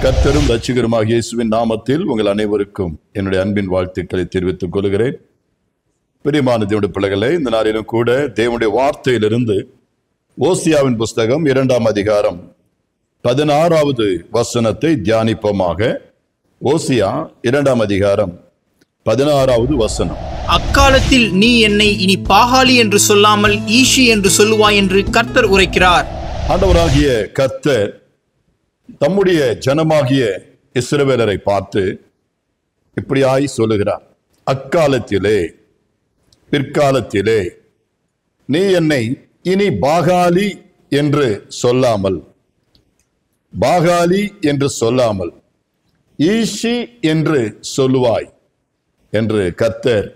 கர்த்தரும் இரட்சகருமாகிய இயேசுவின் நாமத்தில் உங்கள் அனைவருக்கும் என்னுடைய அன்பின் வாழ்த்துக்களை தெரிவித்துக் கொள்கிறேன். பிரியமான தேவனுடைய பிள்ளைகளே, இந்த நாளிலும் கூட தேவனுடைய வார்த்தையிலிருந்து ஓசியாவின் புஸ்தகம் 2ஆம் அதிகாரம் 16வது வசனத்தை தியானிப்போமாக. ஓசியா 2ஆம் அதிகாரம் 16வது வசனம். அக்காலத்தில் நீ என்னை இனி பாகாலி என்று சொல்லாமல் ஈஷி என்று சொல்லுவாய் என்று கர்த்தர் உரைக்கிறார். ஆண்டவராகிய கர்த்தர் தம்முடைய ஜனமாகிய இஸ்ரவேலரை பார்த்து இப்படியாய் சொல்லுகிறார். அக்காலத்திலே, பிற்காலத்திலே நீ என்னை இனி பாகாலி என்று சொல்லாமல், பாகாலி என்று சொல்லாமல் ஈஷி என்று சொல்லுவாய் என்று கர்த்தர்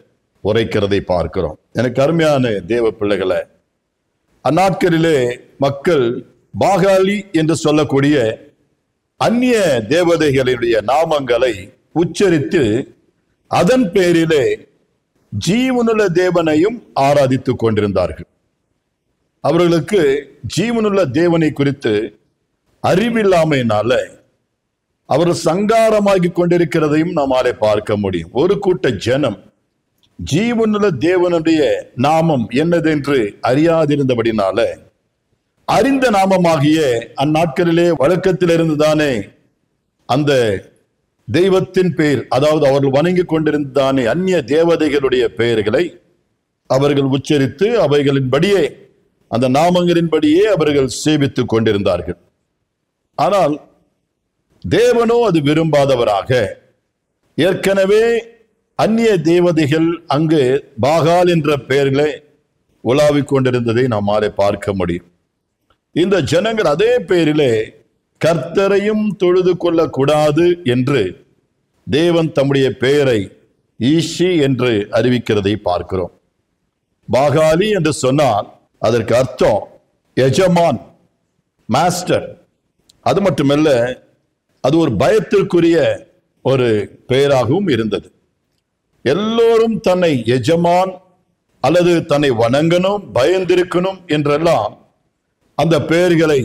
உரைக்கிறதை பார்க்கிறோம். எனக்கு அருமையான தேவ பிள்ளைகளை, அந்நாட்களிலே மக்கள் பாகாலி என்று சொல்லக்கூடிய அந்நிய தேவதைகளுடைய நாமங்களை உச்சரித்து அதன் பேரிலே ஜீவனுள்ள தேவனையும் ஆராதித்துக் கொண்டிருந்தார்கள். அவர்களுக்கு ஜீவனுள்ள தேவனை குறித்து அறிவில்லாமையினால அவர்கள் சங்காரமாகி கொண்டிருக்கிறதையும் நம்மாலே பார்க்க முடியும். ஒரு கூட்ட ஜனம் ஜீவனுள்ள தேவனுடைய நாமம் என்னதென்று அறியாதிருந்தபடினால, அறிந்த நாமமாகிய அந்நாட்களிலே வழக்கத்தில் இருந்துதானே அந்த தெய்வத்தின் பெயர், அதாவது அவர்கள் வணங்கி கொண்டிருந்தானே அந்நிய தேவதைகளுடைய பெயர்களை அவர்கள் உச்சரித்து அவைகளின்படியே, அந்த நாமங்களின்படியே அவர்கள் சேவித்துக் கொண்டிருந்தார்கள். ஆனால் தேவனோ அது விரும்பாதவராக, ஏற்கனவே அந்நிய தேவதைகள் அங்கு பாகால் என்ற பெயர்களை உலாவிக் கொண்டிருந்ததை நம்மாலே பார்க்க முடியும். இந்த ஜனங்கள் அதே பெயரிலே கர்த்தரையும் தொழுது கொள்ளக்கூடாது என்று தேவன் தம்முடைய பெயரை ஈஷி என்று அறிவிக்கிறதை பார்க்கிறோம். பாகாலி என்று சொன்னால் அதற்கு அர்த்தம் எஜமான், மாஸ்டர். அது மட்டுமல்ல, அது ஒரு பயத்திற்குரிய ஒரு பெயராகவும் இருந்தது. எல்லோரும் தன்னை எஜமான் அல்லது தன்னை வணங்கணும், பயந்திருக்கணும் என்றெல்லாம் அந்த பெயர்களை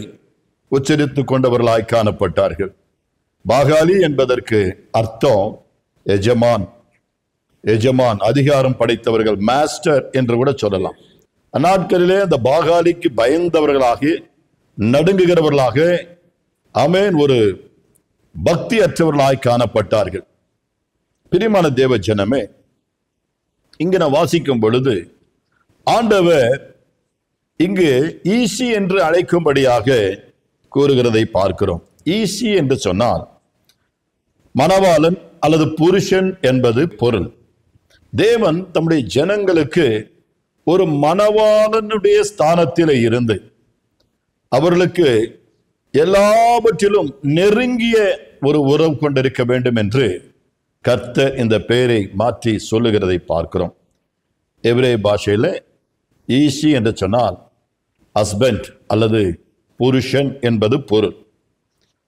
உச்சரித்துக் கொண்டவர்களாய் காணப்பட்டார்கள். பாகாலி என்பதற்கு அர்த்தம் எஜமான், எஜமான், அதிகாரம் படைத்தவர்கள், மாஸ்டர் என்று கூட சொல்லலாம். அந்நாட்களிலே அந்த பாகாலிக்கு பயந்தவர்களாக, நடுங்குகிறவர்களாக, ஆமென், ஒரு பக்தி அற்றவர்களாய் காணப்பட்டார்கள். பிரியமான தேவ ஜனமே, இங்கு நான் வாசிக்கும் பொழுது ஆண்டவர் இங்கு ஈஷி என்று அழைக்கும்படியாக கூறுகிறதை பார்க்கிறோம். ஈஷி என்று சொன்னால் மணவாளன் அல்லது புருஷன் என்பது பொருள். தேவன் தம்முடைய ஜனங்களுக்கு ஒரு மணவாளனுடைய ஸ்தானத்திலே இருந்து அவர்களுக்கு எல்லாவற்றிலும் நெருங்கிய ஒரு உறவு கொண்டிருக்க வேண்டும் என்று கர்த்தர் இந்த பெயரை மாற்றி சொல்லுகிறதை பார்க்கிறோம். எபிரேய பாஷையில ஈஷி என்று சொன்னால் ஹஸ்பண்ட் அல்லது புருஷன் என்பது பொருள்.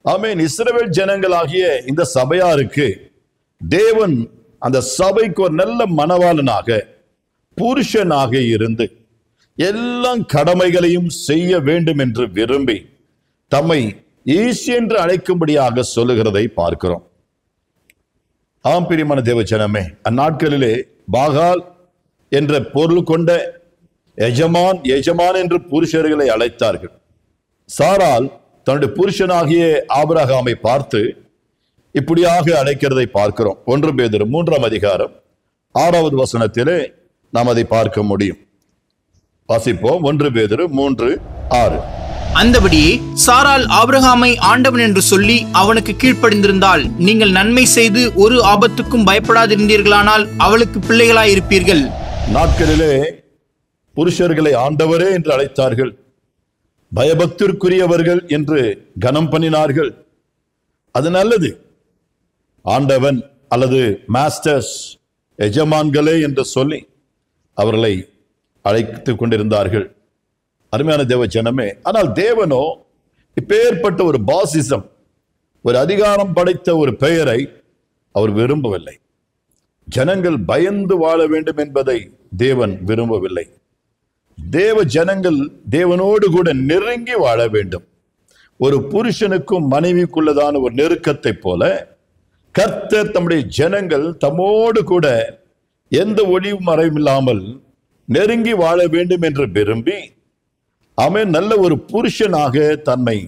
ஆமென். இஸ்ரவேல் ஜனங்களாகிய இந்த சபையாருக்கு தேவன் அந்த சபைக்கு ஒரு நல்ல மணவாளனாக, புருஷனாக இருந்து எல்லா கடமைகளையும் செய்ய வேண்டும் என்று விரும்பி தம்மை ஈஷி என்று அழைக்கும்படியாக சொல்லுகிறதை பார்க்கிறோம். ஆம் பிரியமான தேவ ஜனமே, அந்நாட்களிலே பாகால் என்ற பொருள் கொண்ட எஜமான், எஜமான் என்று புருஷர்களை அழைத்தார்கள். சாரால் தன்னுடைய புருஷனாகிய ஆபிரகாமை பார்த்து இப்படியாக அழைக்கிறதை பார்க்கிறோம். 1 பேதுரு 3ஆம் அதிகாரம் 6வது வசனத்திலே நாம் அதை பார்க்க முடியும். வாசிப்போம். 1 பேதுரு 3:6. அந்தபடியே சாரால் ஆபிரகாமை ஆண்டவன் என்று சொல்லி அவனுக்கு கீழ்ப்படிந்திருந்தால் நீங்கள் நன்மை செய்து ஒரு ஆபத்துக்கும் பயப்படாதிருந்தீர்களானால் அவளுக்கு பிள்ளைகளாய் இருப்பீர்கள். நாட்களிலே புருஷர்களை ஆண்டவரே என்று அழைத்தார்கள், பயபக்திற்குரியவர்கள் என்று கனம் பண்ணினார்கள். அது நல்லது. ஆண்டவன் அல்லது மாஸ்டர்ஸ், எஜமான்களே என்று சொல்லி அவர்களை அழைத்துக் கொண்டிருந்தார்கள். அருமையான தேவ ஜனமே, ஆனால் தேவனோ இப்பேற்பட்ட ஒரு பாசிசம், ஒரு அதிகாரம் படைத்த ஒரு பெயரை அவர் விரும்பவில்லை. ஜனங்கள் பயந்து வாழ வேண்டும் என்பதை தேவன் விரும்பவில்லை. தேவ ஜனங்கள் தேவனோடு கூட நெருங்கி வாழ வேண்டும். ஒரு புருஷனுக்கும் மனைவிக்குள்ளதான ஒரு நெருக்கத்தை போல கர்த்தர் தம்முடைய ஜனங்கள் தம்மோடு கூட எந்த ஒளிவு மறைவும் இல்லாமல் நெருங்கி வாழ வேண்டும் என்று விரும்பி அவன் நல்ல ஒரு புருஷனாக தன்னை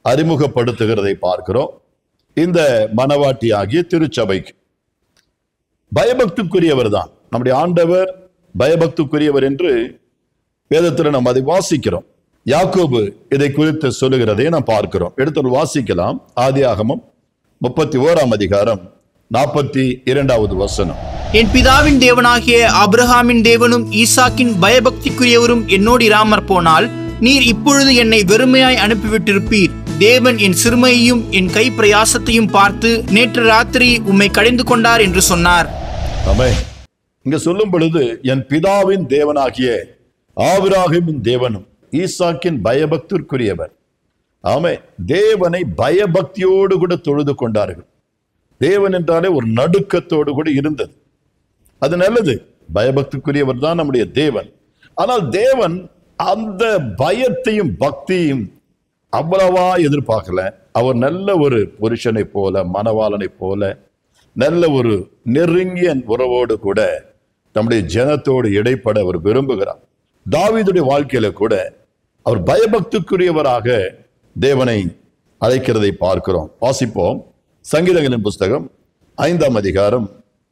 அறிமுகப்படுத்துகிறதை பார்க்கிறோம். இந்த மனவாட்டி ஆகிய திருச்சபைக்கு பயபக்திக்குரியவர் தான் நம்முடைய ஆண்டவர், பயபக்திக்குரியவர் என்று வேதத்தில் நாம் அதை வாசிக்கிறோம். யாக்கோபு இதை குறித்து சொல்லுகிறதை நாம் பார்க்கிறோம். எடுத்து வாசிக்கலாம். ஆதியாகமம் 31 அதிகாரம் 42வது வசனம். என் பிதாவின் தேவனாகிய ஆபிரகாமின் தேவனும் ஈசாக்கின் பயபக்திக்குரியவரும் என்னோடு இராமற் போனால் நீர் இப்பொழுது என்னை வெறுமையாய் அனுப்பிவிட்டிருப்பீர். தேவன் என் சிறுமையையும் என் கை பிரயாசத்தையும் பார்த்து நேற்று ராத்திரி உம்மை கடிந்து கொண்டார் என்று சொன்னார். ஆமென். இங்க சொல்லும் பொழுது என் பிதாவின் தேவனாகிய ஆபிரகாமின் தேவனும் ஈசாக்கின் பயபக்திற்குரியவர். ஆமே, தேவனை பயபக்தியோடு கூட தொழுது கொண்டார்கள். தேவன் என்றாலே ஒரு நடுக்கத்தோடு கூட இருந்தது. அது நல்லது. பயபக்திக்குரியவர் தான் நம்முடைய தேவன். ஆனால் தேவன் அந்த பயத்தையும் பக்தியும் அவ்வளவா எதிர்பார்க்கல. அவர் நல்ல ஒரு புருஷனை போல, மணவாளனை போல, நல்ல ஒரு நெருங்கிய உறவோடு கூட நம்முடைய ஜனத்தோடு இடைப்பட அவர் விரும்புகிறார். தாவீதுடைய வாழ்க்கையில கூட அவர் பயபக்திக்குரியவராக தேவனை அழைக்கிறதை பார்க்கிறோம். வாசிப்போம். சங்கீதங்களின் புஸ்தகம் 5ஆம் அதிகாரம்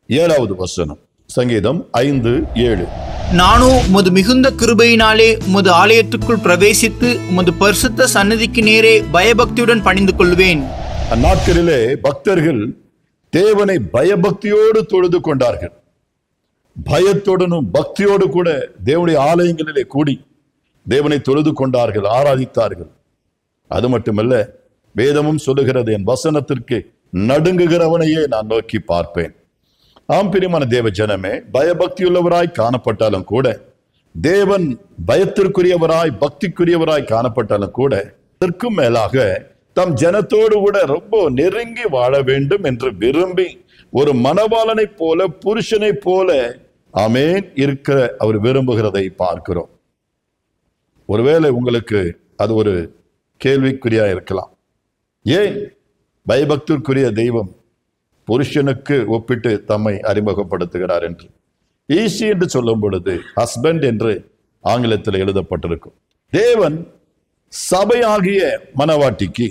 7வது வசனம். சங்கீதம் 5:7. நானோ உமது மிகுந்த கிருபையினாலே உமது ஆலயத்துக்குள் பிரவேசித்து உமது பரிசுத்த சந்நிதிக்கு நேரே பயபக்தியுடன் பணிந்து கொள்வேன். அந்நாட்களிலே பக்தர்கள் தேவனை பயபக்தியோடு தொழுது கொண்டார்கள். பயத்துடனும் பக்தியோடு கூட தேவனுடைய ஆலயங்களிலே கூடி தேவனை தொழுது கொண்டார்கள், ஆராதித்தார்கள். அது மட்டுமல்ல, வேதமும் சொல்லுகிறது, என் வசனத்திற்கு நடுங்குகிறவனையே நான் நோக்கி பார்ப்பேன். ஆம் பிரியமான தேவ ஜனமே, பயபக்தியுள்ளவராய் காணப்பட்டாலும் கூட, தேவன் பயத்திற்குரியவராய் பக்திக்குரியவராய் காணப்பட்டாலும் கூட, அதற்கும் மேலாக தம் ஜனத்தோடு கூட ரொம்ப நெருங்கி வாழ வேண்டும் என்று விரும்பி ஒரு மணவாளனை போல, புருஷனை போல ஆமென் இருக்கிற அவர் விரும்புகிறதை பார்க்கிறோம். ஒருவேளை உங்களுக்கு அது ஒரு கேள்விக்குறியா இருக்கலாம். ஏன் பயபக்திற்குரிய தெய்வம் புருஷனுக்கு ஒப்பிட்டு தம்மை அறிமுகப்படுத்துகிறார் என்று? ஈசி என்று சொல்லும் பொழுது ஹஸ்பண்ட் என்று ஆங்கிலத்தில் எழுதப்பட்டிருக்கும். தேவன் சபையாகிய மணவாட்டிக்கு,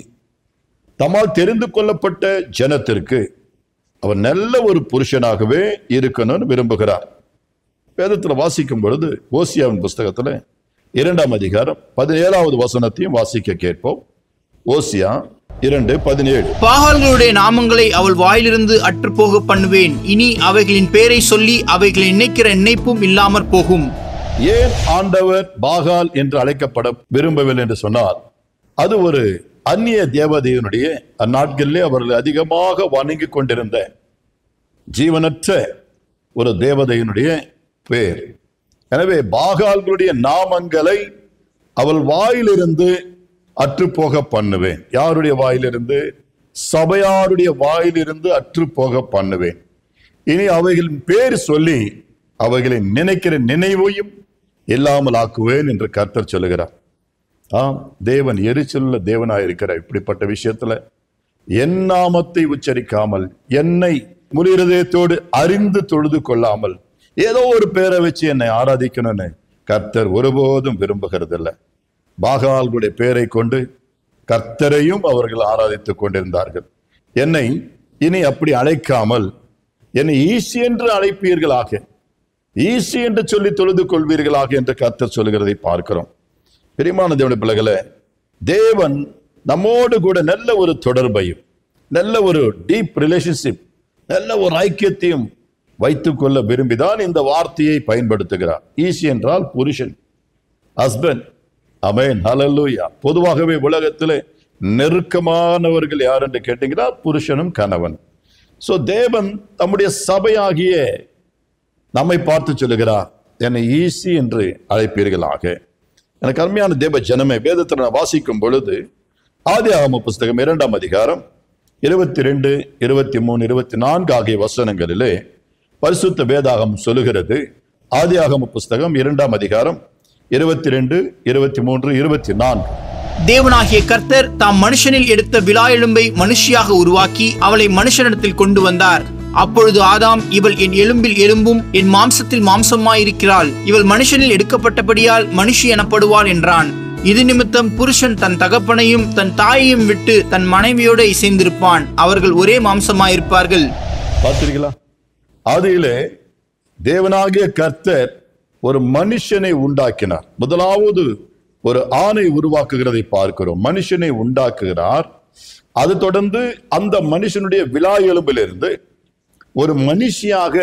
தம்மால் தெரிந்து கொள்ளப்பட்ட ஜனத்திற்கு அவர் நல்ல ஒரு புருஷனாகவே இருக்கணும்னு விரும்புகிறார். வேதத்தில் வாசிக்கும் பொழுது ஓசியாவின் புஸ்தகத்துல 2ஆம் அதிகாரம் 17வது வசனத்தையும் வாசிக்க கேட்போம். ஓசியா 2:17. பாகால்களுடைய நாமங்களை அவள் வாயிலிருந்து அற்றுப்போக பண்ணுவேன். இனி அவைகளின் பேரை சொல்லி அவைகளை நினைக்கிற நினைப்பும் இல்லாமற் போகும். ஏன் ஆண்டவர் பாகால் என்று அழைக்கப்பட விரும்பவில்லை என்று சொன்னால், அது ஒரு அந்நிய தேவதையினுடைய, அந்நாட்களிலே அவர்கள் அதிகமாக வணங்கி கொண்டிருந்த ஜீவனற்ற ஒரு தேவதையினுடைய பேர். எனவே பாகால்களுடைய நாமங்களை அவள் வாயிலிருந்து அற்றுப்போக பண்ணுவேன். யாருடைய வாயிலிருந்து? சபையாருடைய வாயிலிருந்து அற்றுப்போக பண்ணுவேன். இனி அவைகளின் பேர் சொல்லி அவைகளை நினைக்கிற நினைவையும் இல்லாமல் ஆக்குவேன் என்று கர்த்தர் சொல்லுகிறார். ஆம், தேவன் எரிச்சலுள்ள தேவனாயிருக்கிற இப்படிப்பட்ட விஷயத்துல என் நாமத்தை உச்சரிக்காமல், என்னை முழு இருதயத்தோடு அறிந்து தொழுது கொள்ளாமல் ஏதோ ஒரு பேரை வச்சு என்னை ஆராதிக்கணும்னு கர்த்தர் ஒருபோதும் விரும்புகிறதில்லை. பாகால்களுடைய பேரை கொண்டு கர்த்தரையும் அவர்கள் ஆராதித்துக் கொண்டிருந்தார்கள். என்னை இனி அப்படி அழைக்காமல் என்னை ஈசி என்று அழைப்பீர்களாக, ஈசி என்று சொல்லி தொழுது கொள்வீர்களாக என்று கர்த்தர் சொல்லுகிறதை பார்க்கிறோம். பிரியமான தேவனுடைய பிள்ளைகளே, தேவன் நம்மோடு கூட நல்ல ஒரு தொடர்பையும், நல்ல ஒரு டீப் ரிலேஷன்ஷிப், நல்ல ஒரு ஐக்கியத்தையும் வைத்துக் கொள்ள விரும்பிதான் இந்த வார்த்தையை பயன்படுத்துகிறார். ஈசி என்றால் புருஷன், ஹஸ்பண்ட். ஆமென், ஹல்லேலூயா. பொதுவாகவே உலகத்திலே நெருக்கமானவர்கள் யார் என்று கேட்டீங்கன்னா புருஷனும் கணவன். சோ தேவன் தம்முடைய சபையாகிய நம்மை பார்த்து சொல்லுகிறார், என்னை ஈசி என்று அழைப்பீர்களாக. எனக்கு அருமையான தேவ ஜனமே, வேதத்தில் நான் வாசிக்கும் பொழுது ஆதியாகம புஸ்தகம் 2ஆம் அதிகாரம் 22, 23, 24 ஆகிய வசனங்களிலே பரிசுத்த வேதாகமம் சொல்லுகிறது. ஆதியாகம புஸ்தகம் 2ஆம் அதிகாரம் 22, 23, 24. தேவனாகிய கர்த்தர் தாம் மனுஷனில் எடுத்த விலா எலும்பை மனுஷியாக உருவாக்கி அவளை மனுஷனிடத்தில் கொண்டு வந்தார். அப்பொழுது ஆதாம், இவள் என் எலும்பில் எலும்பும் என் மாம்சத்தில் மாம்சமாயிருக்கிறாள், இவள் மனுஷனில் எடுக்கப்பட்டபடியால் மனுஷி எனப்படுவாள் என்றான். இது நிமித்தம் புருஷன் தன் தகப்பனையும் தன் தாயையும் விட்டு தன் மனைவியோடு இசைந்திருப்பான், அவர்கள் ஒரே மாம்சமாயிருப்பார்கள். பார்த்தீர்களா? ஆதியிலே தேவனாகிய கர்த்தர் ஒரு மனுஷனை உண்டாக்கினார். முதலாவது ஒரு ஆணை உருவாக்குகிறதை பார்க்கிறோம். மனுஷனை உண்டாக்குகிறார். அது தொடர்ந்து அந்த மனுஷனுடைய விலா எலும்பிலிருந்து ஒரு மனுஷியாக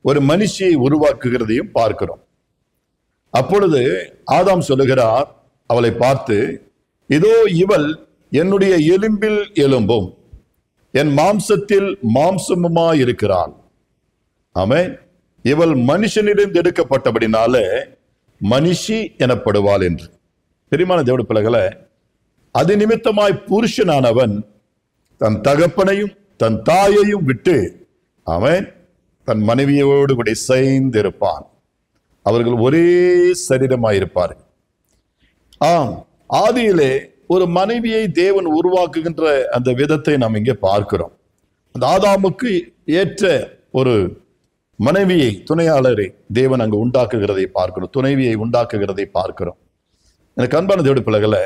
ஒரு மனுஷியை உருவாக்குகிறதையும் பார்க்கிறோம். அப்பொழுது ஆதாம் சொல்லுகிறார் அவளை பார்த்து, இதோ இவள் என்னுடைய எலும்பில் எலும்பும் என் மாம்சத்தில் மாம்சமுமாயிருக்கிறாள். ஆமென். இவள் மனுஷனிடம் எடுக்கப்பட்டபடினால மனுஷி எனப்படுவாள் என்று. பிரியமான தேவனுடைய பிள்ளைகளே, அது நிமித்தமாய் புருஷனானவன் தன் தகப்பனையும் தன் தாயையும் விட்டு அவன் தன் மனைவியோடு கூட இசைந்திருப்பான், அவர்கள் ஒரே சரீரமாயிருப்பார்கள். ஆம், ஆதியிலே ஒரு மனைவியை தேவன் உருவாக்குகின்ற அந்த விதத்தை நாம் இங்கே பார்க்கிறோம். அந்த ஆதாமுக்கு ஏற்ற ஒரு மனைவியை, துணையாளரை தேவன் அங்கு உண்டாக்குகிறதை பார்க்கிறோம். துணைவியை உண்டாக்குகிறதை பார்க்கிறோம். எனக்கு அன்பான தேவனுடைய பிள்ளைகளை,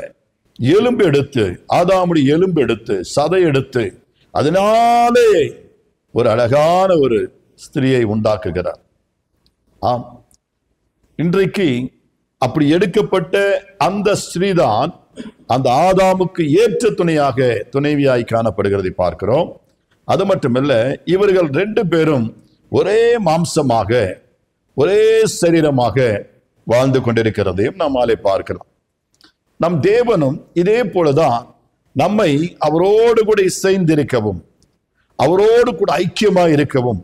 எலும்பு எடுத்து, ஆதாமுடைய எலும்பு எடுத்து, சதை எடுத்து, அதனாலே ஒரு அழகான ஒரு ஸ்திரியை உண்டாக்குகிறார். ஆம், இன்றைக்கு அப்படி எடுக்கப்பட்ட அந்த ஸ்திரீதான் அந்த ஆதாமுக்கு ஏற்ற துணைவியாய் காணப்படுகிறதை பார்க்கிறோம். அது மட்டுமல்ல, இவர்கள் 2 பேரும் ஒரே மாம்சமாக ஒரே சரீரமாக வாழ்ந்து கொண்டிருக்கிறதையும் நம்மாலே பார்க்கலாம். நம் தேவனும் இதே போலதான் நம்மை அவரோடு கூட இசைந்திருக்கவும், அவரோடு கூட ஐக்கியமாக இருக்கவும்,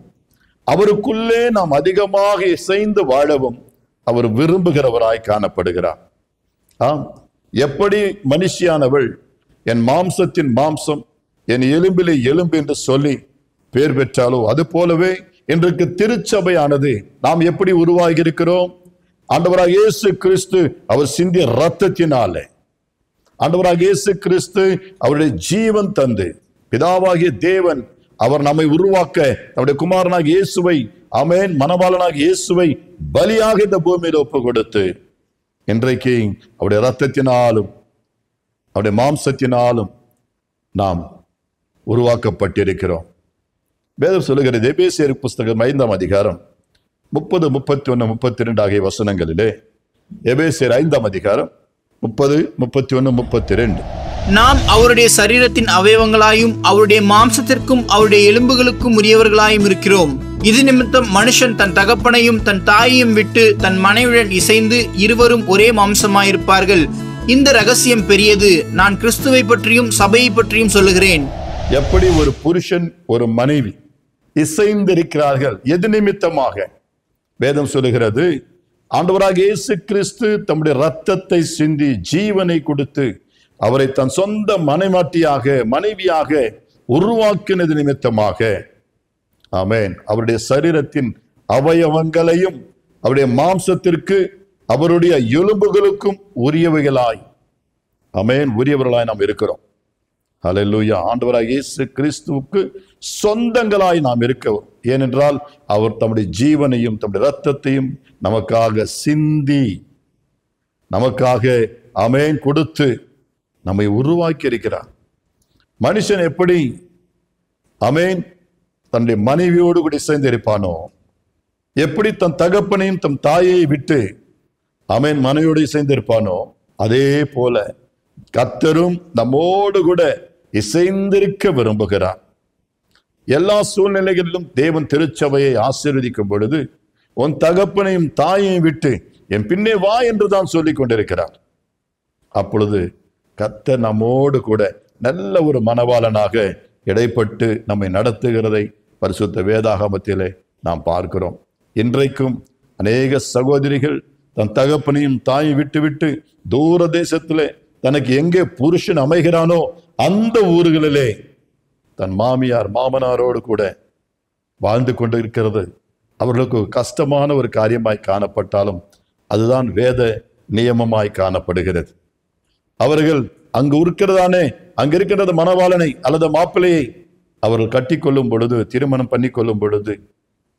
அவருக்குள்ளே நாம் அதிகமாக இசைந்து வாழவும் அவர் விரும்புகிறவராய் காணப்படுகிறார். ஆம், எப்படி மனுஷியானவள் என் மாம்சத்தின் மாம்சம் என் எலும்பிலே எலும்பு என்று சொல்லி பேர் பெற்றாலோ, அது போலவே இன்றைக்கு திருச்சபையானது நாம் எப்படி உருவாகி இருக்கிறோம்? ஆண்டவராக இயேசு கிறிஸ்து அவர் சிந்திய இரத்தத்தினாலே, ஆண்டவராக இயேசு கிறிஸ்து அவருடைய ஜீவன் தந்து, பிதாவாகிய தேவன் அவர் நம்மை உருவாக்க நம்முடைய குமாரனாகிய இயேசுவை, ஆமென், மணவாளனாகிய இயேசுவை பலியாக இந்த பூமியில் ஒப்பு கொடுத்து, இன்றைக்கு அவருடைய இரத்தத்தினாலும் அவருடைய மாம்சத்தினாலும் நாம் உருவாக்கப்பட்டிருக்கிறோம். வேதம் சொல்லுகிறது, எபேசியர் புஸ்தகம் 5ஆம் அதிகாரம் 30, 31, 32 ஆகிய வசனங்களிலே, எபேசியர் 5ஆம் அதிகாரம் 30, 31, 32, நாம் அவருடைய சரீரத்தின் அவயவங்களாயும் அவருடைய மாம்சத்திற்கும் அவருடைய எலும்புகளுக்கும் உரியவர்களாயும் இருக்கிறோம். இது நிமித்தம் மனுஷன் தன் தகப்பனையும் தன் தாயையும் விட்டு தன் மனைவியுடன் இசைந்து இருவரும் ஒரே மாம்சமாயிருப்பார்கள். இந்த ரகசியம் பெரியது. நான் கிறிஸ்துவை பற்றியும் சபையை பற்றியும் சொல்லுகிறேன். எப்படி ஒரு புருஷன் ஒரு மனைவி இசைந்திருக்கிறார்கள்? எது நிமித்தமாக? வேதம் சொல்லுகிறது, ஆண்டவராக இயேசு கிறிஸ்து தம்முடைய இரத்தத்தை சிந்தி ஜீவனை கொடுத்து அவரை தன் சொந்த மனைவியாக உருவாக்கினது நிமித்தமாக, ஆமென், அவருடைய சரீரத்தின் அவயவங்களையும் அவருடைய மாம்சத்திற்கு அவருடைய எலும்புகளுக்கும் உரியவைகளாய், ஆமென், உரியவர்களாய் நாம் இருக்கிறோம். ஹல்லேலூயா. ஆண்டவராக இயேசு கிறிஸ்துவுக்கு சொந்தங்களாய் நாம் இருக்கவும். ஏனென்றால் அவர் தம்முடைய ஜீவனையும் தம்முடைய இரத்தத்தையும் நமக்காக சிந்தி, நமக்காக ஆமென் கொடுத்து நம்மை உருவாக்கி இருக்கிறார். மனுஷன் எப்படி ஆமென் தன்னுடைய மனைவியோடு கூட சேர்ந்து இருப்பானோ, எப்படி தன் தகப்பனையும் தன் தாயை விட்டு ஆமென் மனைவியோடு சேர்ந்து இருப்பானோ, அதே போல கர்த்தரும் நம்மோடு கூட இசைந்திருக்க விரும்புகிறார். எல்லா சூழ்நிலைகளிலும் தேவன் திருச்சபையை ஆசீர்வதிக்கும் பொழுது, உன் தகப்பனையும் தாயையும் விட்டு என் பின்னே வா என்றுதான் சொல்லிக் கொண்டிருக்கிறார். அப்பொழுது கர்த்தர் நம்மோடு கூட நல்ல ஒரு மனவாளனாக இடைப்பட்டு நம்மை நடத்துகிறதை பரிசுத்த வேதாகமத்திலே நாம் பார்க்கிறோம். இன்றைக்கும் அநேக சகோதரிகள் தன் தகப்பனையும் தாயை விட்டு தூர தேசத்திலே தனக்கு எங்கே புருஷன் அமைகிறானோ அந்த ஊர்களிலே தன் மாமனாரோடு கூட வாழ்ந்து கொண்டு இருக்கிறது அவர்களுக்கு கஷ்டமான ஒரு காரியமாய் காணப்பட்டாலும் அதுதான் வேத நியமமாய் காணப்படுகிறது. அவர்கள் அங்கு இருக்கிறதானே, அங்க இருக்கிறது மணவாளனை அல்லது மாப்பிள்ளையை அவர்கள் கட்டி கொள்ளும் பொழுது, திருமணம் பண்ணி கொள்ளும் பொழுது,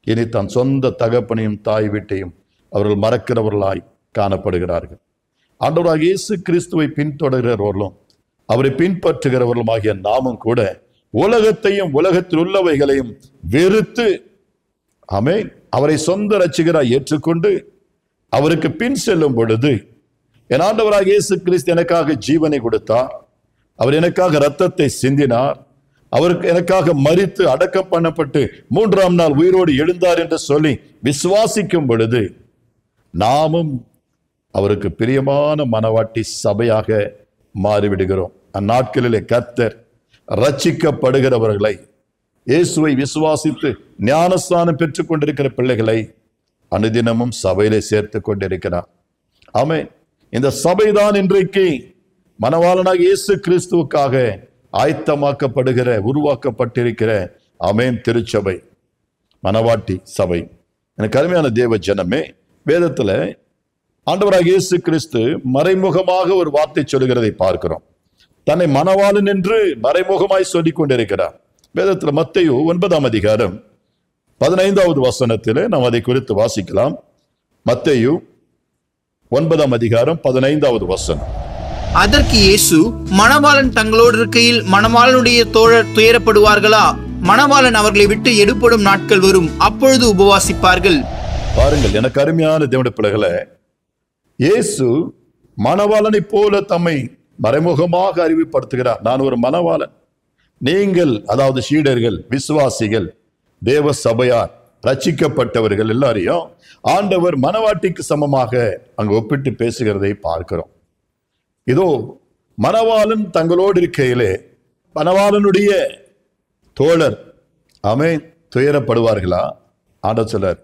இனி தன் சொந்த தகப்பனையும் தாய் வீட்டையும் அவர்கள் மறக்கிறவர்களாய் காணப்படுகிறார்கள். ஆண்டவராகிய இயேசு கிறிஸ்துவை பின்தொடர்கிறவர்களும் அவரை பின்பற்றுகிறவர்களுமாகிய நாமும் கூட உலகத்தையும் உலகத்தில் உள்ளவைகளையும் வெறுத்து, ஆமென், அவரை சொந்த இரட்சகராய் ஏற்றுக்கொண்டு அவருக்கு பின் செல்லும் பொழுது, என் ஆண்டவராகிய இயேசு கிறிஸ்து எனக்காக ஜீவனை கொடுத்தார், அவர் எனக்காக இரத்தத்தை சிந்தினார், அவருக்கு எனக்காக மரித்து அடக்கம் பண்ணப்பட்டு 3ஆம் நாள் உயிரோடு எழுந்தார் என்று சொல்லி விசுவாசிக்கும் பொழுது, நாமும் அவருக்கு பிரியமான மனவாட்டி சபையாக மாறிவிடுகிறோம். அந்நாட்களிலே கர்த்தர் ரட்சிக்கப்படுகிறவர்களை, இயேசுவை விசுவாசித்து ஞானஸ்தானம் பெற்றுக் கொண்டிருக்கிற பிள்ளைகளை அனுதினமும் சபையிலே சேர்த்து கொண்டிருக்கிறார். ஆமென். இந்த சபைதான் இன்றைக்கு மணவாளனாக இயேசு கிறிஸ்துவுக்காக ஆயத்தமாக்கப்படுகிற, உருவாக்கப்பட்டிருக்கிற, ஆமென், திருச்சபை, மணவாட்டி சபை. எனக்கு அருமையான தேவ ஜனமே, வேதத்துல ஆண்டவராக இயேசு கிறிஸ்து மறைமுகமாக ஒரு வார்த்தை சொல்லுகிறதை பார்க்கிறோம். தன்னை மணவாளன் என்று மறைமுகமாய் சொல்லிக் கொண்டிருக்கிறார். வேதத்தில் மத்தேயு 9ஆம் அதிகாரம் 15வது வசனத்திலே நாம் அதை குறித்து வாசிக்கலாம். மத்தேயு 9ஆம் அதிகாரம் 15வது வசனம். அதற்கு இயேசு, மணவாளன் தங்களோடு இருக்கையில் மணவாளனுடைய தோழர் துயரப்படுவார்களா? மணவாளன் அவர்களை விட்டு எடுப்படும் நாட்கள் வரும், அப்பொழுது உபவாசிப்பார்கள். பாருங்கள், எனக்கு அருமையான தேவனுடைய பிள்ளைகளே, இயேசு மணவாளனை போல தம்மை மறைமுகமாக அறிவுப்படுத்துகிறார். நான் ஒரு மணவாளன், நீங்கள், அதாவது சீடர்கள், விசுவாசிகள், தேவ சபையார், ரட்சிக்கப்பட்டவர்கள் எல்லாரையும் ஆண்டவர் மணவாட்டிக்கு சமமாக அங்கு ஒப்பிட்டு பேசுகிறதை பார்க்கிறோம். இதோ மணவாளன் தங்களோடு இருக்கையிலே மணவாளனுடைய தோழர், ஆமென், துயரப்படுவார்களா? ஆண்டவர் சொல்றார்,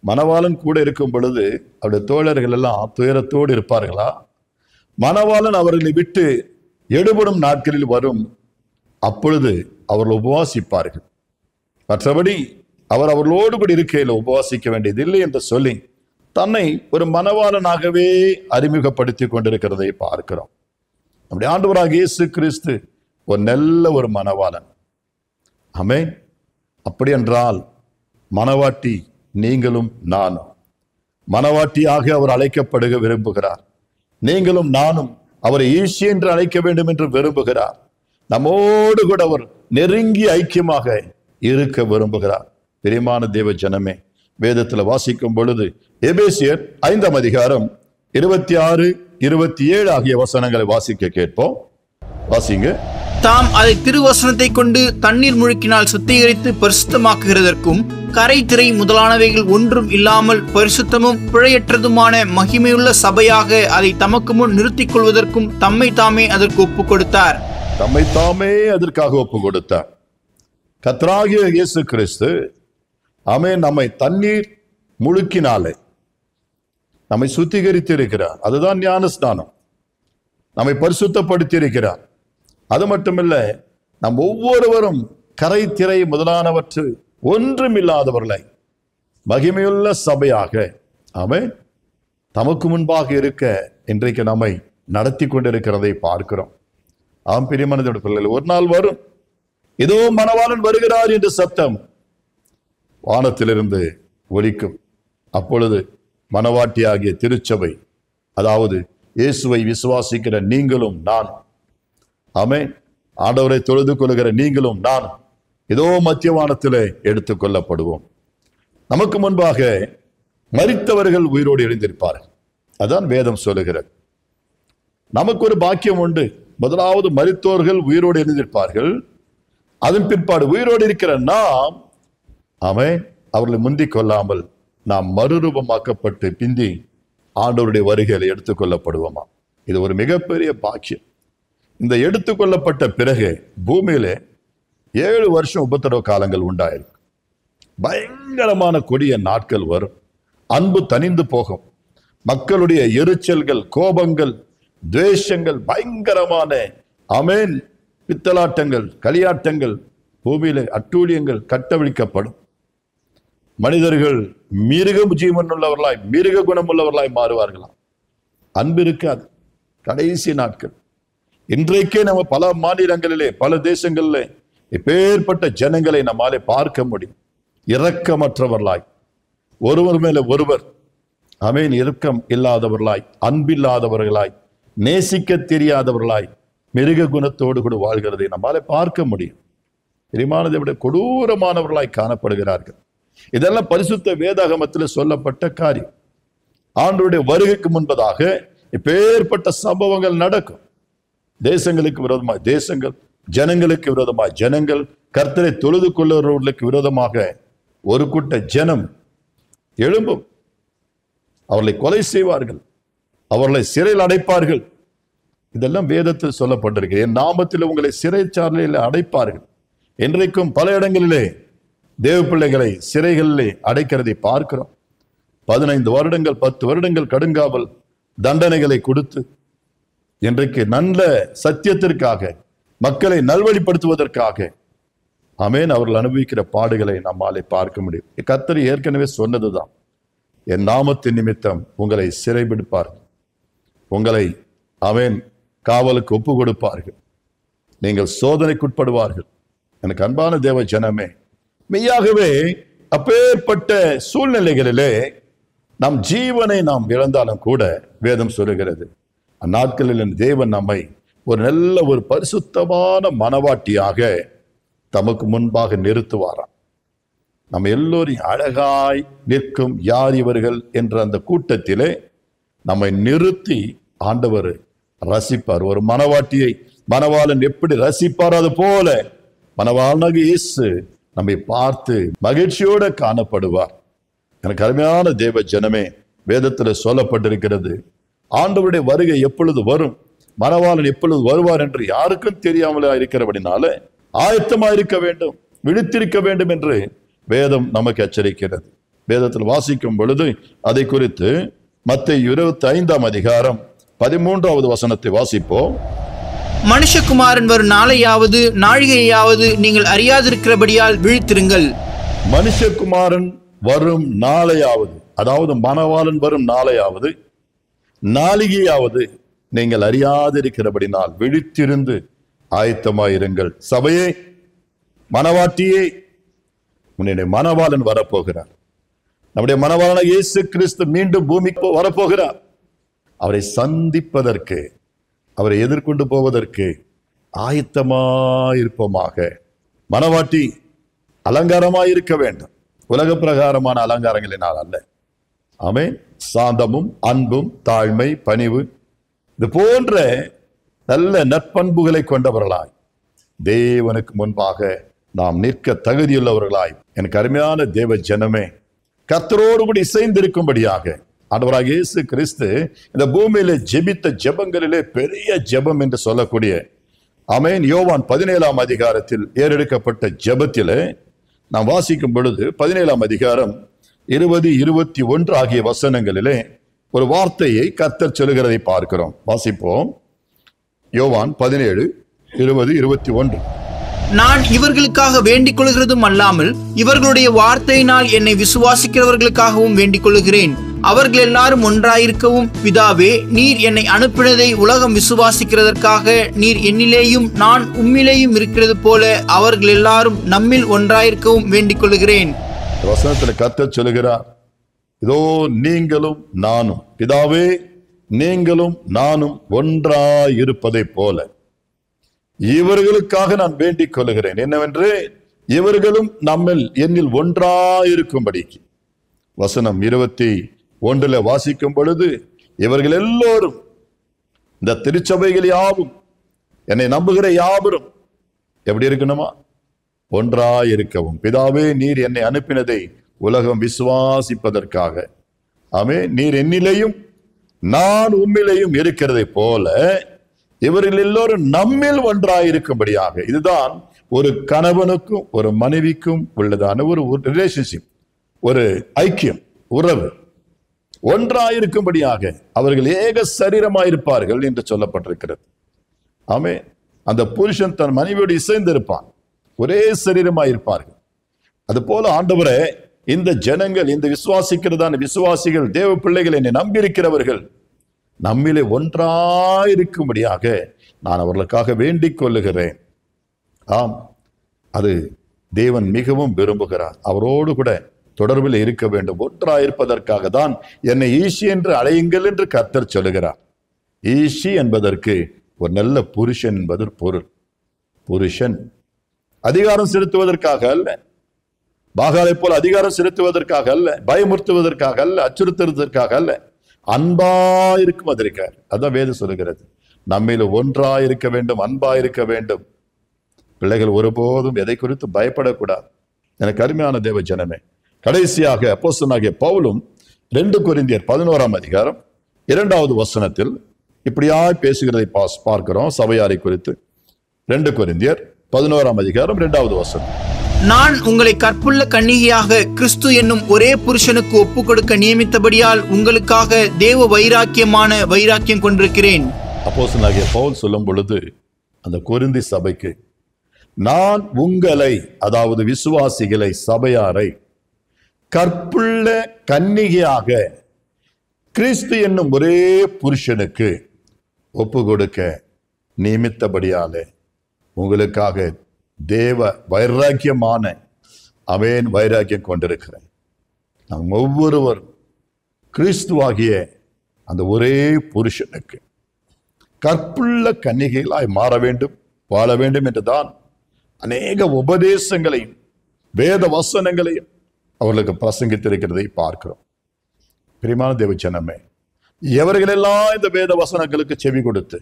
மணவாளன் கூட இருக்கும் பொழுது அவருடைய தோழர்கள் எல்லாம் துயரத்தோடு இருப்பார்களா? மணவாளன் அவர்களை விட்டு எடுபடும் நாட்களில் வரும், அப்பொழுது அவர்கள் உபவாசிப்பார்கள். மற்றபடி அவர் அவர்களோடு கூட இருக்கையில் உபவாசிக்க வேண்டியதில்லை என்று சொல்லி தன்னை ஒரு மணவாளனாகவே அறிமுகப்படுத்தி கொண்டிருக்கிறதை பார்க்கிறோம். நம்முடைய ஆண்டவராக இயேசு கிறிஸ்து ஒரு நல்ல ஒரு மணவாளன். ஆமென். அப்படி என்றால் மணவாட்டி நீங்களும் நானும், மணவாட்டியாக அவர் அழைக்கப்படுக விரும்புகிறார். நீங்களும் நானும் அவரை ஈசி என்று அழைக்க வேண்டும் என்று விரும்புகிறார். நம்மோடு கூட அவர் நெருங்கி ஐக்கியமாக இருக்க விரும்புகிறார். பிரியமான தேவ ஜனமே, வேதத்துல வாசிக்கும் பொழுது எபேசியர் 5ஆம் அதிகாரம் 26, 27 ஆகிய வசனங்களை வாசிக்க கேட்போம். வாசிங்க. தாம் அதை திருவசனத்தை கொண்டு தண்ணீர் முழுக்கினால் சுத்திகரித்து பரிசுத்தமாக்குகிறதற்கும், கரை திரை முதலானவைகள் ஒன்றும் இல்லாமல் பரிசுத்தமும் பிழையற்றதுமான மகிமையுள்ள சபையாக அதை தமக்கு முன் நிறுத்திக் கொள்வதற்கும் தம்மை தாமே அதற்கு ஒப்பு கொடுத்தார். தம்மை தாமே அதற்காக ஒப்பு கொடுத்தார். கர்த்தராகிய இயேசு கிறிஸ்து, ஆமென், நம்மை தண்ணீர் முழுக்கினாலே நம்மை சுத்திகரித்து இருக்கிறார். அதுதான் ஞானஸ்நானம். நம்மை பரிசுத்தப்படுத்தி இருக்கிறார். அது மட்டுமல்ல, நம் ஒவ்வொருவரும் கரை திரை முதலானவற்று ஒன்றுமில்லாதவர்களை மகிமையுள்ள சபையாக, ஆமென், தமக்கு முன்பாக இருக்க இன்றைக்கு நம்மை நடத்தி கொண்டிருக்கிறதை பார்க்கிறோம். ஆம் பிரியமானவருடைய பிள்ளைகள், ஒரு நாள் வரும், இதோ மணவாளன் வருகிறார் என்று சத்தம் வானத்திலிருந்து ஒலிக்கும். அப்பொழுது மணவாட்டியாகிய திருச்சபை, அதாவது இயேசுவை விசுவாசிக்கிற நீங்களும் நான், ஆமென், ஆண்டவரை தொழுது கொள்கிற நீங்களும் நான், இதோ மத்திய வானத்திலே எடுத்துக் கொள்ளப்படுவோம். நமக்கு முன்பாக மரித்தவர்கள் உயிரோடு எழுந்திருப்பார்கள். அதான் வேதம் சொல்லுகிறது. நமக்கு ஒரு பாக்கியம் உண்டு. முதலாவது மரித்தோர்கள் உயிரோடு எழுந்திருப்பார்கள். அதன் பிற்பாடு உயிரோடு இருக்கிற நாம், ஆமென், அவர்களை முந்திக் கொள்ளாமல் நாம் மறுரூபமாக்கப்பட்டு பிந்தி ஆண்டவருடைய வருகையில் எடுத்துக்கொள்ளப்படுவோமா? இது ஒரு மிகப்பெரிய பாக்கியம். இந்த எடுத்துக்கொள்ளப்பட்ட பிறகு பூமியிலே 7 வருஷம் உபத்திரவ காலங்கள் உண்டாயிருக்கு. பயங்கரமான கொடிய நாட்கள் வரும். அன்பு தனிந்து போகும். மக்களுடைய எரிச்சல்கள், கோபங்கள், துவேஷங்கள், பயங்கரமான, ஆமென், பித்தலாட்டங்கள், களியாட்டங்கள், பூமியில அட்டூழியங்கள் கட்டவிழ்க்கப்படும். மனிதர்கள் மிருக ஜீவன் உள்ளவர்களாய், மிருக குணம் உள்ளவர்களாய் மாறுவார்களாம். அன்பு இருக்காது. கடைசி நாட்கள். இன்றைக்கே நம்ம பல மாநிலங்களிலே பல தேசங்களிலே இப்பேற்பட்ட ஜனங்களை நம்மாலே பார்க்க முடியும். இரக்கமற்றவர்களாய், ஒருவர் மேல ஒருவர் ஆமென் இரக்கம் இல்லாதவர்களாய், அன்பில்லாதவர்களாய், நேசிக்க தெரியாதவர்களாய், மிருக குணத்தோடு கூட வாழ்கிறதை நம்மாலே பார்க்க முடியும். பிரியமானதை விட கொடூரமானவர்களாய் காணப்படுகிறார்கள். இதெல்லாம் பரிசுத்த வேதாகமத்தில் சொல்லப்பட்ட காரியம். ஆண்டவருடைய வருகைக்கு முன்பதாக இப்பேற்பட்ட சம்பவங்கள் நடக்கும். தேசங்களுக்கு விரோதமாய் தேசங்கள், ஜனங்களுக்கு விரோதமாய் ஜனங்கள், கர்த்தரை தொழுது கொள்ளுகிறவர்களுக்கு விரோதமாக ஒரு கூட்ட ஜனம் எழும்பும். அவர்களை கொலை செய்வார்கள், அவர்களை சிறையில் அடைப்பார்கள். இதெல்லாம் வேதத்தில் சொல்லப்பட்டிருக்கு. என் நாமத்தில் உங்களை சிறைச்சாலையில் அடைப்பார்கள். இன்றைக்கும் பல இடங்களிலே தேவ பிள்ளைகளை சிறைகளிலே அடைக்கிறதை பார்க்கிறோம். 15 வருடங்கள் 10 வருடங்கள் கடுங்காவல் தண்டனைகளை கொடுத்து இன்றைக்கு நல்ல சத்தியத்திற்காக, மக்களை நல்வழிப்படுத்துவதற்காக ஆமென் அவர்கள் அனுபவிக்கிற பாடுகளை நம்மாலே பார்க்க முடியும். கர்த்தர் ஏற்கனவே சொன்னதுதான், என் நாமத்தின் நிமித்தம் உங்களை சிறைபிடிப்பார்கள், உங்களை ஆமென் காவலுக்கு ஒப்பு கொடுப்பார்கள், நீங்கள் சோதனைக்குட்படுவார்கள். எனக்கு அன்பான தேவ ஜனமே, மெய்யாகவே அப்பேற்பட்ட சூழ்நிலைகளிலே நம் ஜீவனை நாம் இழந்தாலும் கூட வேதம் சொல்லுகிறது, அந்நாட்களில் தேவன் நம்மை ஒரு நல்ல ஒரு பரிசுத்தமான மனவாட்டியாக தமக்கு முன்பாக நிறுத்துவாராம். நம்ம எல்லோரையும் அழகாய் நிற்கும் யார் இவர்கள் என்ற அந்த கூட்டத்திலே நம்மை நிறுத்தி ஆண்டவர் ரசிப்பார். ஒரு மனவாட்டியை மணவாளன் எப்படி ரசிப்பார், அது போல மணவாளனாகிய இயேசு நம்மை பார்த்து மகிழ்ச்சியோட காணப்படுவார். எனக்கு அருமையான தேவ ஜனமே, வேதத்தில் சொல்லப்பட்டிருக்கிறது, ஆண்டவருடைய வருகை எப்பொழுது வரும், மணவாளன் எப்பொழுது வருவார் என்று யாருக்கும் தெரியாமலே இருக்கிறபடினால ஆயத்தமாக இருக்க வேண்டும், விழித்திருக்க வேண்டும் என்று வேதம் நமக்கு எச்சரிக்கிறது. வேதத்தில் வாசிக்கும் பொழுது அதை குறித்து மத்தேயு 25 அதிகாரம் 13வது வசனத்தை வாசிப்போம். மனுஷகுமாரன் வரும் நாளையாவது நாழிகையாவது நீங்கள் அறியாதிருக்கிறபடியால் விழித்திருங்கள். மனுஷகுமாரன் வரும் நாளையாவது, அதாவது மணவாளன் வரும் நாளையாவது நாளிகையாவது நீங்கள் அறியாதிருக்கிறபடினால் விழித்திருந்து ஆயத்தமாயிருங்கள். சபையே, மணவாட்டியே, உன்னுடைய மணவாளன் வரப்போகிறார். நம்முடைய மணவாளன இயேசு கிறிஸ்து மீண்டும் பூமிக்கு வரப்போகிறார். அவரை சந்திப்பதற்கு, அவரை எதிர்கொண்டு போவதற்கு ஆயத்தமாயிருப்போமாக. மணவாட்டி அலங்காரமாயிருக்க வேண்டும், உலக பிரகாரமான அலங்காரங்களினால் அல்ல. ஆமென். சாந்தமும் அன்பும் தாழ்மை பணிவு இது போன்ற நல்ல நற்பண்புகளை கொண்டவர்களாய் தேவனுக்கு முன்பாக நாம் நிற்க தகுதியுள்ளவர்களாய், எனக்கு அருமையான தேவ ஜனமே, கர்த்தரோடு கூட இசைந்திருக்கும்படியாக ஆண்டவராகிய இயேசு கிறிஸ்து இந்த பூமியிலே ஜெபித்த ஜெபங்களிலே பெரிய ஜெபம் என்று சொல்லக்கூடிய ஆமென் யோவான் 17 அதிகாரத்தில் ஏறெடுக்கப்பட்ட ஜெபத்திலே நாம் வாசிக்கும் பொழுது 17 அதிகாரம் 20, 21 ஆகிய வசனங்களிலே ஒரு வார்த்தையை கர்த்தர் சொல்லுகிறதை பார்க்கிறோம். வாசிப்போம். யோவான் 17, 20, 21. நான் இவர்களுக்காக வேண்டிக் கொள்கிறதும் அல்லாமல் இவர்களுடைய வார்த்தையினால் என்னை விசுவாசிக்கிறவர்களுக்காகவும் வேண்டிக் கொள்கிறேன். அவர்கள் எல்லாரும் ஒன்றாயிருக்கவும், பிதாவே, நீர் என்னை அனுப்பினதை உலகம் விசுவாசிக்கிறதற்காக நீர் என்னிலேயும் நான் உம்மிலேயும் இருக்கிறது போல அவர்கள் எல்லாரும் நம்மில் ஒன்றாயிருக்கவும் வேண்டிக் கொள்கிறேன். வசனத்தில் கர்த்தர் சொல்லுகிறார், இதோ நீங்களும் நானும், பிதாவே நீங்களும் நானும் ஒன்றாயிருப்பதை போல இவர்களுக்காக நான் வேண்டிக் கொள்கிறேன். என்னவென்று, இவர்களும் நம்மில் என்னில் ஒன்றாயிருக்கும்படிக்கு. வசனம் 21 வாசிக்கும் பொழுது, இவர்கள் எல்லோரும், இந்த திருச்சபைகள் யாவும், என்னை நம்புகிற யாவரும் எப்படி இருக்கணுமா? ஒன்றாயிருக்கவும். பிதாவே, நீர் என்னை அனுப்பினதை உலகம் விசுவாசிப்பதற்காக, ஆமே, நீர் என்னிலேயும் நான் உம்மிலேயும் இருக்கிறதை போல இவர்கள் எல்லோரும் நம்மில் ஒன்றாயிருக்கும்படியாக. இதுதான் ஒரு கணவனுக்கும் ஒரு மனைவிக்கும் உள்ளதான ஒரு ரிலேஷன்ஷிப், ஒரு ஐக்கியம், உறவு. ஒன்றாயிருக்கும்படியாக அவர்கள் ஏக சரீரமாயிருப்பார்கள் என்று சொல்லப்பட்டிருக்கிறது. ஆமே, அந்த புருஷன் தன் மனைவியோடு இசைந்திருப்பான், ஒரே சரீரமாயிருப்பார்கள். அது போல ஆண்டவரே, இந்த ஜனங்கள், இந்த விசுவாசிக்கிறதான விசுவாசிகள், தேவ பிள்ளைகள், என்னை நம்பியிருக்கிறவர்கள் நம்மிலே ஒன்றாயிருக்கும்படியாக நான் அவர்களுக்காக வேண்டிக் கொள்ளுகிறேன். ஆம், அது தேவன் மிகவும் விரும்புகிறார். அவரோடு கூட தொடர்பில் இருக்க வேண்டும். ஒன்றாயிருப்பதற்காக தான் என்னை ஈசி என்று அழையுங்கள் என்று கர்த்தர் சொல்லுகிறார். ஈசி என்பதற்கு ஒரு நல்ல புருஷன் என்பது பொருள். புருஷன் அதிகாரம் செலுத்துவதற்காக அல்ல, பாகாலை போல் அதிகாரம் செலுத்துவதற்காக அல்ல, பயமுறுத்துவதற்காக அல்ல, அச்சுறுத்துவதற்காக அல்ல, அன்பாயிருக்கும் அதற்காக. அதான் வேதம் சொல்லுகிறது. நம்மில ஒன்றாயிருக்க வேண்டும், அன்பாயிருக்க வேண்டும். பிள்ளைகள் ஒருபோதும் எதை குறித்து பயப்படக்கூடாது. எனக்கு அருமையான தேவ ஜனமே, கடைசியாக அப்போஸ்தலனாகிய பவுலும் 2 கொரிந்தியர் 11ஆம் அதிகாரம் 2வது வசனத்தில் இப்படியாய் பேசுகிறதை பார்க்கிறோம் சபையாரை குறித்து. 2 கொரிந்தியர் 11ஆம் அதிகாரம் 2வது வசனம். நான் உங்களை கற்புள்ள கன்னிகையாக கிறிஸ்து என்னும் ஒரே புருஷனுக்கு ஒப்பு கொடுக்க நியமித்தபடியால் உங்களுக்காக தேவ வைராக்கியம் கொண்டிருக்கிறேன். அப்போஸ்தலனாகிய பவுல் சொல்லும் பொழுது அந்த கொரிந்தி சபைக்கு, நான் உங்களை, அதாவது விசுவாசிகளை, சபையாரை கற்புள்ள கன்னிகையாக கிறிஸ்து என்னும் ஒரே புருஷனுக்கு ஒப்பு கொடுக்க நியமித்தபடியாலே உங்களுக்காக தேவ வைராக்கியமான வைராக்கியம் கொண்டிருக்கிறேன். நாம் ஒவ்வொருவரும் கிறிஸ்துவாகிய அந்த ஒரே புருஷனுக்கு கற்புள்ள கன்னிகைகளாய் மாற வேண்டும், வாழ வேண்டும் என்றுதான் அநேக உபதேசங்களையும் வேத வசனங்களையும் அவர்களுக்கு பிரசங்கித்திருக்கிறதை பார்க்கிறோம். பிரியமான தேவஜனமே, எவர்களெல்லாம் இந்த வேத வசனங்களுக்கு செவி கொடுத்து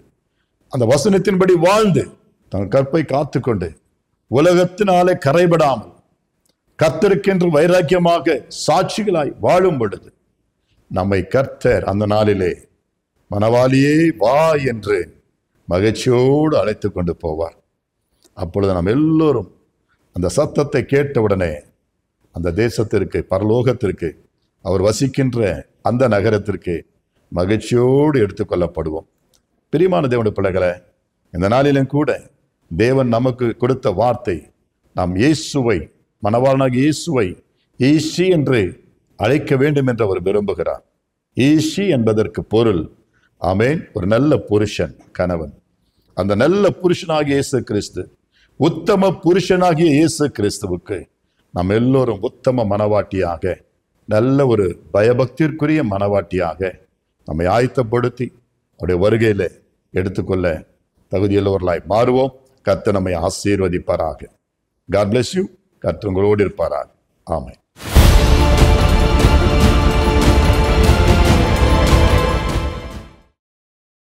அந்த வசனத்தின்படி வாழ்ந்து தங்கள் கற்பை காத்துக்கொண்டு உலகத்தினாலே கரைபடாமல் கர்த்தருக்கென்று வைராக்கியமாக சாட்சிகளாய் வாழும் பொழுது நம்மை கர்த்தர் அந்த நாளிலே மனவாளியே வா என்று மகிழ்ச்சியோடு அழைத்து கொண்டு போவார். அப்பொழுது நாம் எல்லோரும் அந்த சத்தத்தை கேட்டவுடனே அந்த தேசத்திற்கு, பரலோகத்திற்கு, அவர் வசிக்கின்ற அந்த நகரத்திற்கு மகிழ்ச்சியோடு எடுத்துக்கொள்ளப்படுவோம். பிரியமான தேவனுடைய பிள்ளைகளே, இந்த நாளிலும் கூட தேவன் நமக்கு கொடுத்த வார்த்தை, நாம் இயேசுவை, மணவாளனாகிய இயேசுவை ஈசி என்று அழைக்க வேண்டும் என்று அவர் விரும்புகிறார். ஈசி என்பதற்கு பொருள், ஆமென், ஒரு நல்ல புருஷன், கணவன். அந்த நல்ல புருஷனாகிய இயேசு கிறிஸ்து, உத்தம புருஷனாகிய இயேசு கிறிஸ்துவுக்கு நாம் எல்லோரும் உத்தம மனவாட்டியாக, நல்ல ஒரு பயபக்திற்குரிய மனவாட்டியாக நம்மை ஆயத்தப்படுத்தி அவருடைய வருகையில எடுத்துக்கொள்ள தகுதியுள்ளவர்களாய் மாறுவோம். கர்த்தர் நம்மை ஆசீர்வதிப்பாராக. God bless you. கர்த்தர் உங்களோடு இருப்பாராக. ஆமென்.